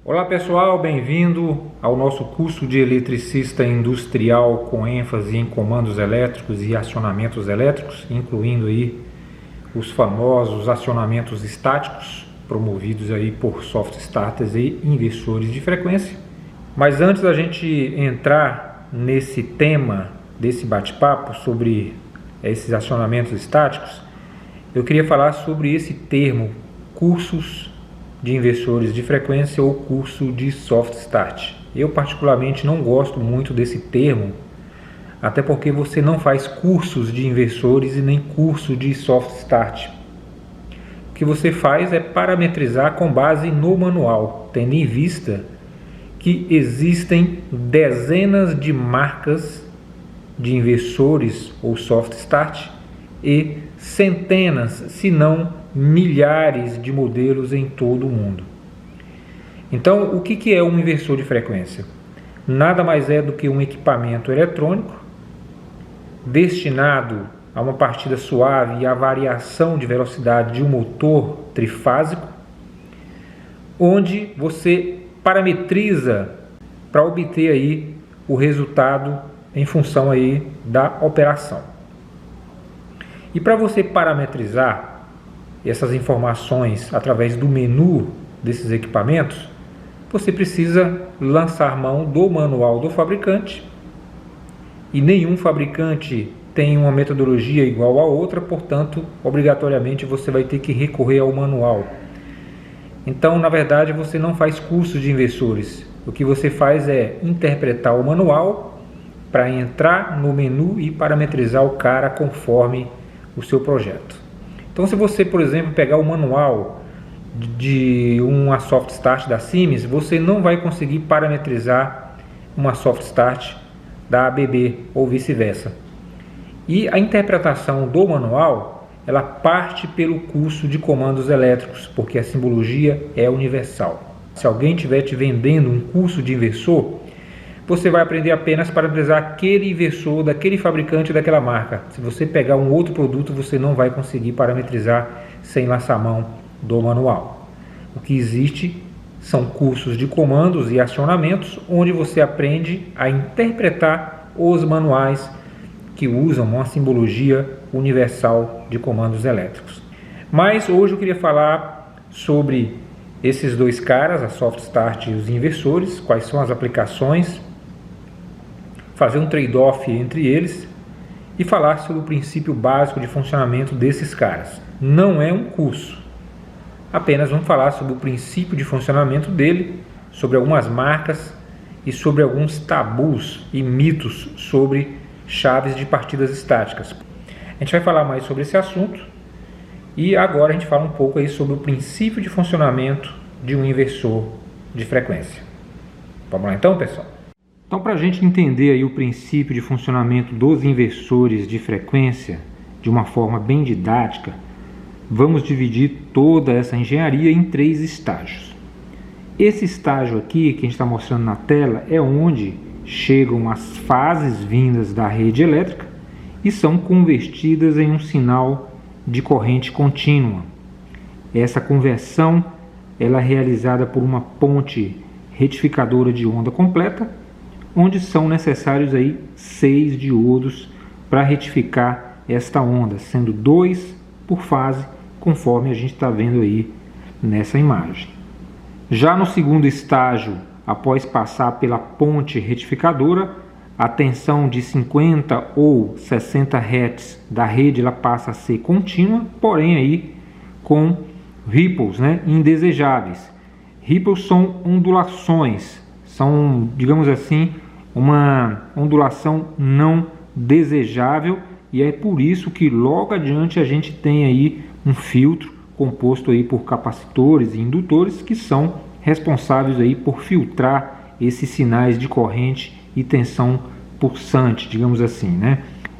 Olá pessoal, bem-vindo ao nosso curso de eletricista industrial com ênfase em comandos elétricos e acionamentos elétricos, incluindo aí os famosos acionamentos estáticos promovidos aí por soft starters e inversores de frequência. Mas antes da gente entrar nesse tema desse bate-papo sobre esses acionamentos estáticos, eu queria falar sobre esse termo, cursos de inversores de frequência ou curso de soft start. Eu particularmente não gosto muito desse termo, até porque você não faz cursos de inversores e nem curso de soft start. O que você faz é parametrizar com base no manual, tendo em vista que existem dezenas de marcas de inversores ou soft start e centenas, se não milhares de modelos em todo o mundo. Então, o que é um inversor de frequência? Nada mais é do que um equipamento eletrônico destinado a uma partida suave e à variação de velocidade de um motor trifásico, onde você parametriza para obter aí o resultado em função aí da operação. E para você parametrizar essas informações através do menu desses equipamentos, você precisa lançar mão do manual do fabricante, e nenhum fabricante tem uma metodologia igual a outra, portanto, obrigatoriamente você vai ter que recorrer ao manual. Então, na verdade, você não faz cursos de inversores. O que você faz é interpretar o manual para entrar no menu e parametrizar o cara conforme o seu projeto. Então, se você, por exemplo, pegar o manual de uma soft start da Siemens, você não vai conseguir parametrizar uma soft start da ABB ou vice-versa. E a interpretação do manual, ela parte pelo curso de comandos elétricos, porque a simbologia é universal. Se alguém estiver te vendendo um curso de inversor, você vai aprender apenas a parametrizar aquele inversor daquele fabricante daquela marca. Se você pegar um outro produto, você não vai conseguir parametrizar sem lançar mão do manual. O que existe são cursos de comandos e acionamentos, onde você aprende a interpretar os manuais que usam uma simbologia universal de comandos elétricos. Mas hoje eu queria falar sobre esses dois caras, a soft start e os inversores, quais são as aplicações, fazer um trade-off entre eles e falar sobre o princípio básico de funcionamento desses caras. Não é um curso, apenas vamos falar sobre o princípio de funcionamento dele, sobre algumas marcas e sobre alguns tabus e mitos sobre chaves de partidas estáticas. A gente vai falar mais sobre esse assunto e agora a gente fala um pouco aí sobre o princípio de funcionamento de um inversor de frequência. Vamos lá então, pessoal? Então, para a gente entender aí o princípio de funcionamento dos inversores de frequência de uma forma bem didática, vamos dividir toda essa engenharia em 3 estágios. Esse estágio aqui que a gente está mostrando na tela é onde chegam as fases vindas da rede elétrica e são convertidas em um sinal de corrente contínua. Essa conversão ela é realizada por uma ponte retificadora de onda completa, onde são necessários aí 6 diodos para retificar esta onda, sendo 2 por fase, conforme a gente está vendo aí nessa imagem. Já no segundo estágio, após passar pela ponte retificadora, a tensão de 50 ou 60 Hz da rede ela passa a ser contínua, porém aí com ripples, indesejáveis. Ripples são ondulações, são, digamos assim, uma ondulação não desejável, e é por isso que logo adiante a gente tem aí um filtro composto aí por capacitores e indutores que são responsáveis aí por filtrar esses sinais de corrente e tensão pulsante, digamos assim,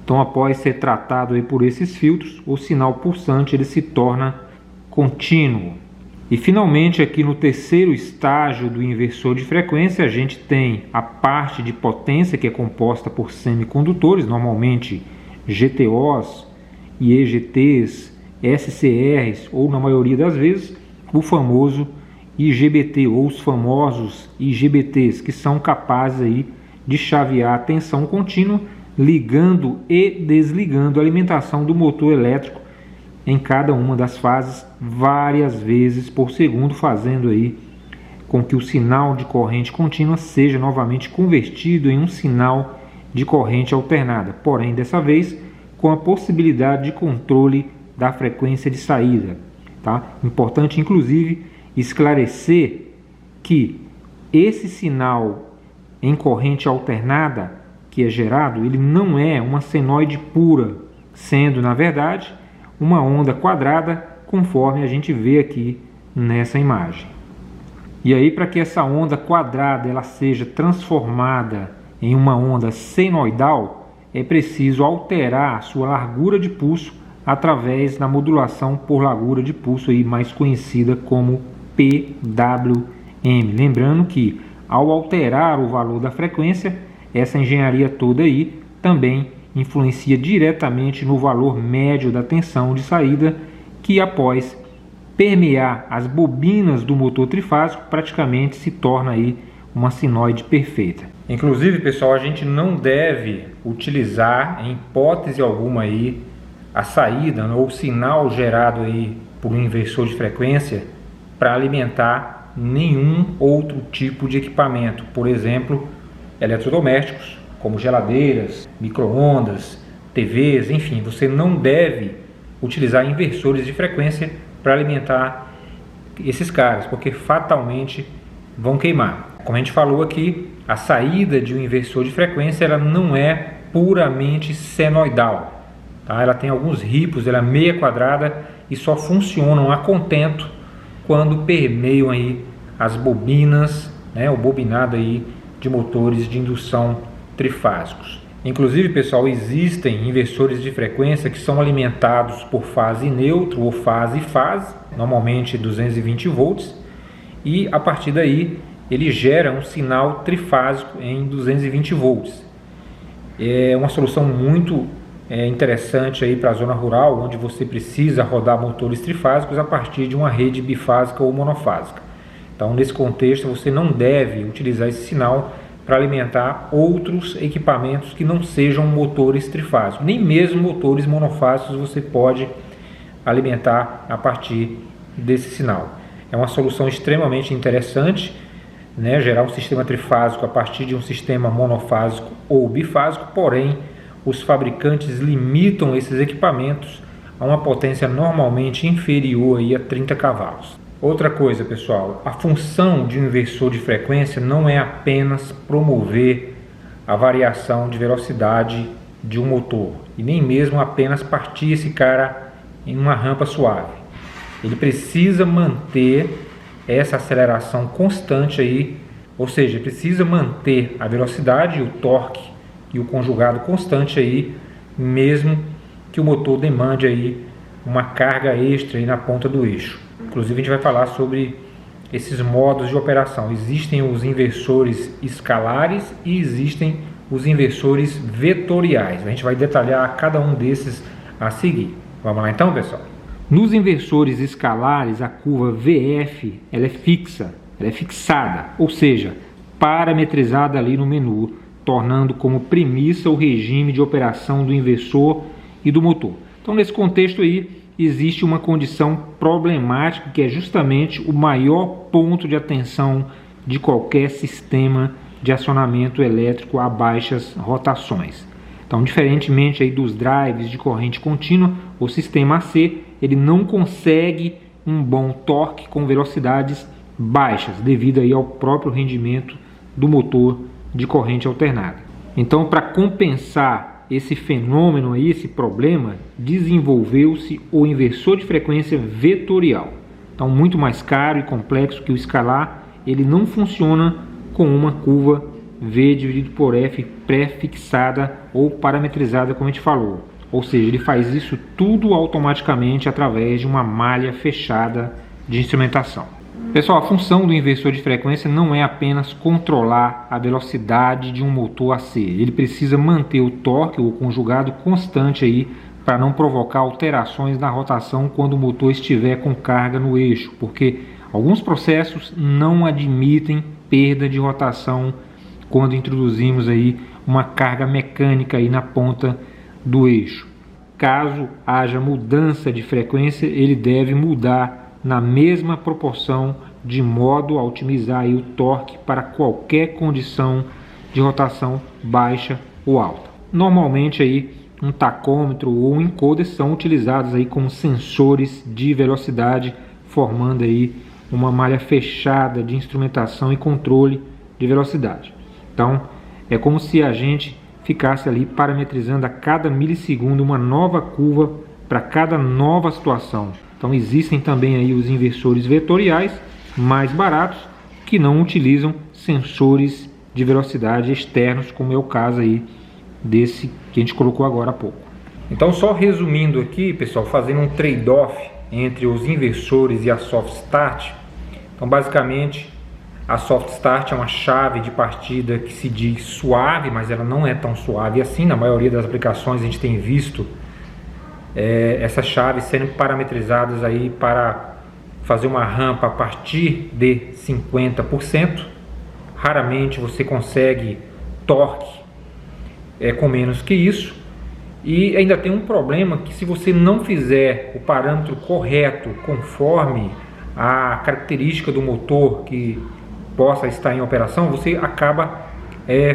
Então, após ser tratado aí por esses filtros, o sinal pulsante ele se torna contínuo. E finalmente aqui no terceiro estágio do inversor de frequência a gente tem a parte de potência que é composta por semicondutores, normalmente GTOs, IEGTs, SCRs ou na maioria das vezes o famoso IGBT, ou os famosos IGBTs, que são capazes aí de chavear a tensão contínua, ligando e desligando a alimentação do motor elétrico em cada uma das fases várias vezes por segundo, fazendo aí com que o sinal de corrente contínua seja novamente convertido em um sinal de corrente alternada, porém dessa vez com a possibilidade de controle da frequência de saída. Tá? Importante inclusive esclarecer que esse sinal em corrente alternada que é gerado, ele não é uma senoide pura, sendo na verdade uma onda quadrada, conforme a gente vê aqui nessa imagem. E aí, para que essa onda quadrada ela seja transformada em uma onda senoidal, é preciso alterar a sua largura de pulso através da modulação por largura de pulso, aí mais conhecida como PWM. Lembrando que ao alterar o valor da frequência, essa engenharia toda aí também influencia diretamente no valor médio da tensão de saída, que após permear as bobinas do motor trifásico praticamente se torna aí uma sinoide perfeita. Inclusive, pessoal, a gente não deve utilizar em hipótese alguma aí a saída ou o sinal gerado aí por um inversor de frequência para alimentar nenhum outro tipo de equipamento, por exemplo, eletrodomésticos, como geladeiras, micro-ondas, TVs, enfim, você não deve utilizar inversores de frequência para alimentar esses caras, porque fatalmente vão queimar. Como a gente falou aqui, a saída de um inversor de frequência ela não é puramente senoidal, tá? Ela tem alguns ripos, ela é meia quadrada e só funcionam a contento quando permeiam aí as bobinas, né, o bobinado aí de motores de indução trifásicos. Inclusive, pessoal, existem inversores de frequência que são alimentados por fase neutro ou fase-fase, normalmente 220 volts, e a partir daí ele gera um sinal trifásico em 220 volts. É uma solução muito interessante aí para a zona rural, onde você precisa rodar motores trifásicos a partir de uma rede bifásica ou monofásica. Então, nesse contexto, você não deve utilizar esse sinal para alimentar outros equipamentos que não sejam motores trifásicos. Nem mesmo motores monofásicos você pode alimentar a partir desse sinal. É uma solução extremamente interessante, né, gerar um sistema trifásico a partir de um sistema monofásico ou bifásico, porém os fabricantes limitam esses equipamentos a uma potência normalmente inferior aí a 30 cavalos. Outra coisa, pessoal, a função de um inversor de frequência não é apenas promover a variação de velocidade de um motor e nem mesmo apenas partir esse cara em uma rampa suave. Ele precisa manter essa aceleração constante aí, ou seja, precisa manter a velocidade, o torque e o conjugado constante aí, mesmo que o motor demande aí uma carga extra aí na ponta do eixo. Inclusive a gente vai falar sobre esses modos de operação. Existem os inversores escalares e existem os inversores vetoriais. A gente vai detalhar cada um desses a seguir. Vamos lá então, pessoal? Nos inversores escalares, a curva VF ela é fixa, ela é fixada, ou seja, parametrizada ali no menu, tornando como premissa o regime de operação do inversor e do motor. Então, nesse contexto aí, existe uma condição problemática que é justamente o maior ponto de atenção de qualquer sistema de acionamento elétrico a baixas rotações. Então, diferentemente aí dos drives de corrente contínua, o sistema AC ele não consegue um bom torque com velocidades baixas, devido aí ao próprio rendimento do motor de corrente alternada. Então, para compensar esse fenômeno aí, esse problema, desenvolveu-se o inversor de frequência vetorial. Então, muito mais caro e complexo que o escalar, ele não funciona com uma curva V dividido por F pré-fixada ou parametrizada, como a gente falou. Ou seja, ele faz isso tudo automaticamente através de uma malha fechada de instrumentação. Pessoal, a função do inversor de frequência não é apenas controlar a velocidade de um motor AC. Ele precisa manter o torque ou conjugado constante aí para não provocar alterações na rotação quando o motor estiver com carga no eixo, porque Alguns processos não admitem perda de rotação quando introduzimos aí uma carga mecânica aí na ponta do eixo. Caso haja mudança de frequência, ele deve mudar na mesma proporção, de modo a otimizar aí o torque para qualquer condição de rotação baixa ou alta. Normalmente aí um tacômetro ou um encoder são utilizados aí como sensores de velocidade, formando aí uma malha fechada de instrumentação e controle de velocidade. Então é como se a gente ficasse ali parametrizando a cada milissegundo uma nova curva para cada nova situação. Então existem também aí os inversores vetoriais mais baratos que não utilizam sensores de velocidade externos, como é o caso aí desse que a gente colocou agora há pouco. Então, só resumindo aqui, pessoal, fazendo um trade-off entre os inversores e a soft start. Então, basicamente, a soft start é uma chave de partida que se diz suave, mas ela não é tão suave assim. Na maioria das aplicações a gente tem visto essas chaves sendo parametrizadas aí para fazer uma rampa a partir de 50%. Raramente você consegue torque com menos que isso. E ainda tem um problema que, se você não fizer o parâmetro correto conforme a característica do motor que possa estar em operação, você acaba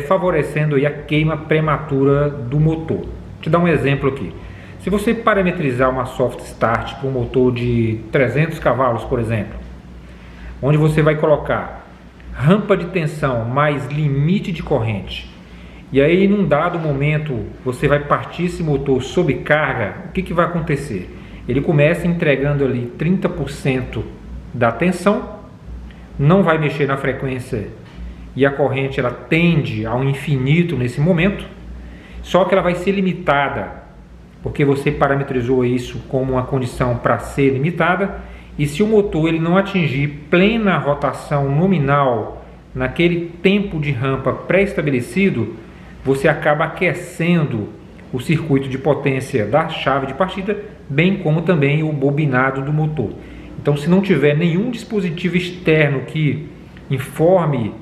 favorecendo aí a queima prematura do motor. Vou te dar um exemplo aqui. Se você parametrizar uma soft start para um motor de 300 cavalos, por exemplo, onde você vai colocar rampa de tensão mais limite de corrente, e aí num dado momento você vai partir esse motor sob carga, o que vai acontecer? Ele começa entregando ali 30% da tensão, não vai mexer na frequência e a corrente ela tende ao infinito nesse momento, só que ela vai ser limitada, porque você parametrizou isso como uma condição para ser limitada, e se o motor ele não atingir plena rotação nominal naquele tempo de rampa pré-estabelecido, você acaba aquecendo o circuito de potência da chave de partida, bem como também o bobinado do motor. Então, se não tiver nenhum dispositivo externo que informe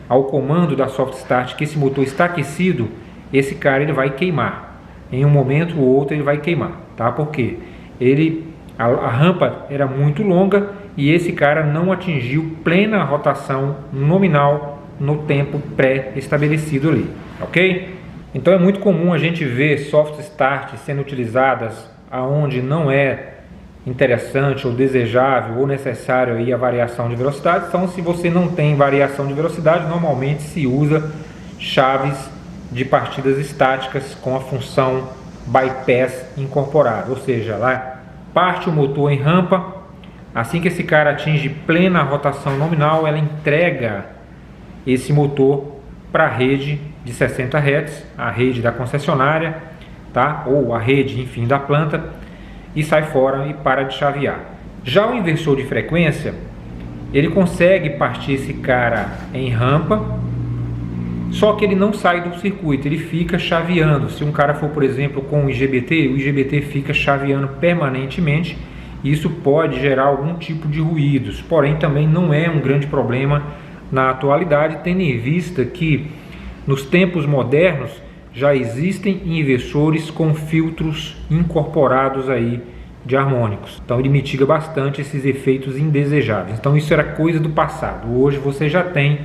ao comando da soft start que esse motor está aquecido, esse cara ele vai queimar. Em um momento ou outro ele vai queimar, tá? Porque a rampa era muito longa e esse cara não atingiu plena rotação nominal no tempo pré-estabelecido ali, ok? Então é muito comum a gente ver soft start sendo utilizadas aonde não é interessante ou desejável ou necessário aí a variação de velocidade. Então, se você não tem variação de velocidade, normalmente se usa chaves de partidas estáticas com a função bypass incorporada, ou seja, lá parte o motor em rampa, assim que esse cara atinge plena rotação nominal, ela entrega esse motor para a rede de 60 Hz, a rede da concessionária, tá? Ou a rede, enfim, da planta, e sai fora e para de chavear. Já o inversor de frequência, ele consegue partir esse cara em rampa, só que ele não sai do circuito, ele fica chaveando. Se um cara for, por exemplo, com o IGBT fica chaveando permanentemente. Isso pode gerar algum tipo de ruídos, porém também não é um grande problema na atualidade, tendo em vista que nos tempos modernos já existem inversores com filtros incorporados aí de harmônicos. Então ele mitiga bastante esses efeitos indesejáveis. Então isso era coisa do passado. Hoje você já tem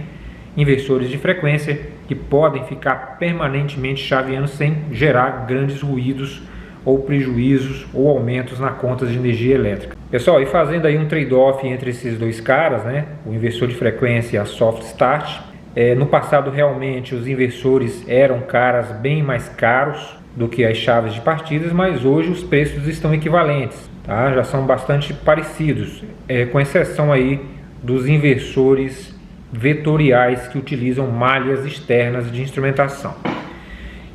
inversores de frequência que podem ficar permanentemente chaveando sem gerar grandes ruídos ou prejuízos ou aumentos na conta de energia elétrica. Pessoal, e fazendo aí um trade-off entre esses dois caras, né, o inversor de frequência e a soft start, no passado realmente os inversores eram caras bem mais caros do que as chaves de partidas, mas hoje os preços estão equivalentes, tá? Já são bastante parecidos, com exceção aí dos inversores vetoriais que utilizam malhas externas de instrumentação.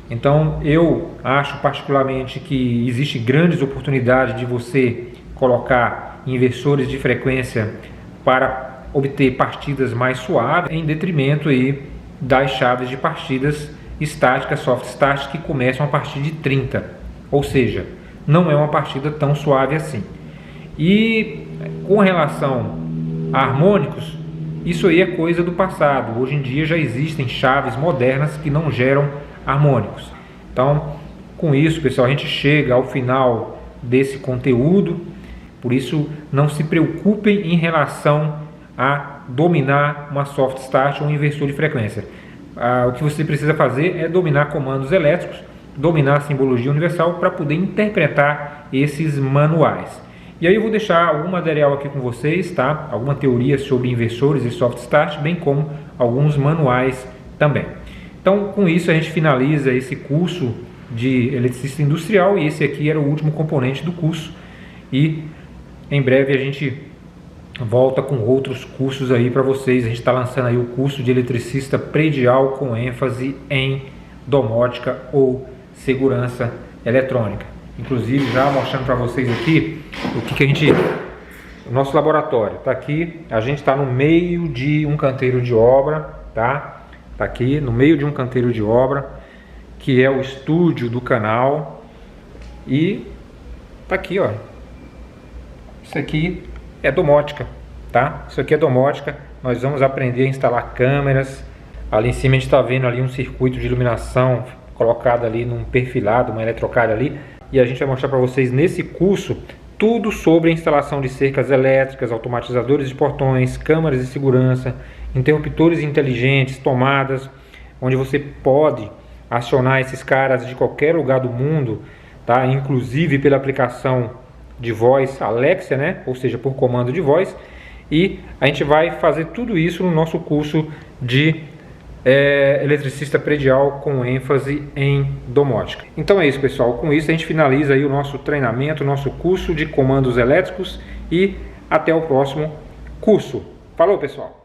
Então eu acho particularmente que existe grandes oportunidades de você colocar inversores de frequência para obter partidas mais suaves, em detrimento aí das chaves de partidas estáticas, soft start, que começam a partir de 30, ou seja, não é uma partida tão suave assim. E com relação harmônicos, isso aí é coisa do passado. Hoje em dia já existem chaves modernas que não geram harmônicos. Então, com isso, pessoal, a gente chega ao final desse conteúdo. Por isso, não se preocupem em relação a dominar uma soft start ou um inversor de frequência. O que você precisa fazer é dominar comandos elétricos, dominar a simbologia universal para poder interpretar esses manuais. E aí eu vou deixar algum material aqui com vocês, tá? Alguma teoria sobre inversores e soft start, bem como alguns manuais também. Então, com isso a gente finaliza esse curso de eletricista industrial, e esse aqui era o último componente do curso. E em breve a gente volta com outros cursos aí para vocês. A gente está lançando aí o curso de eletricista predial com ênfase em domótica ou segurança eletrônica. Inclusive, já mostrando para vocês aqui o que a gente... O nosso laboratório está aqui. A gente está no meio de um canteiro de obra, tá? Está aqui no meio de um canteiro de obra, que é o estúdio do canal. E tá aqui, ó. Isso aqui é domótica, tá? Isso aqui é domótica. Nós vamos aprender a instalar câmeras. Ali em cima a gente está vendo ali um circuito de iluminação colocado ali num perfilado, uma eletrocária ali. E a gente vai mostrar para vocês nesse curso tudo sobre a instalação de cercas elétricas, automatizadores de portões, câmeras de segurança, interruptores inteligentes, tomadas, onde você pode acionar esses caras de qualquer lugar do mundo, tá? Inclusive pela aplicação de voz Alexa, né? Ou seja, por comando de voz. E a gente vai fazer tudo isso no nosso curso de eletricista predial com ênfase em domótica. Então é isso, pessoal. Com isso a gente finaliza aí o nosso treinamento, o nosso curso de comandos elétricos, e até o próximo curso. Falou, pessoal!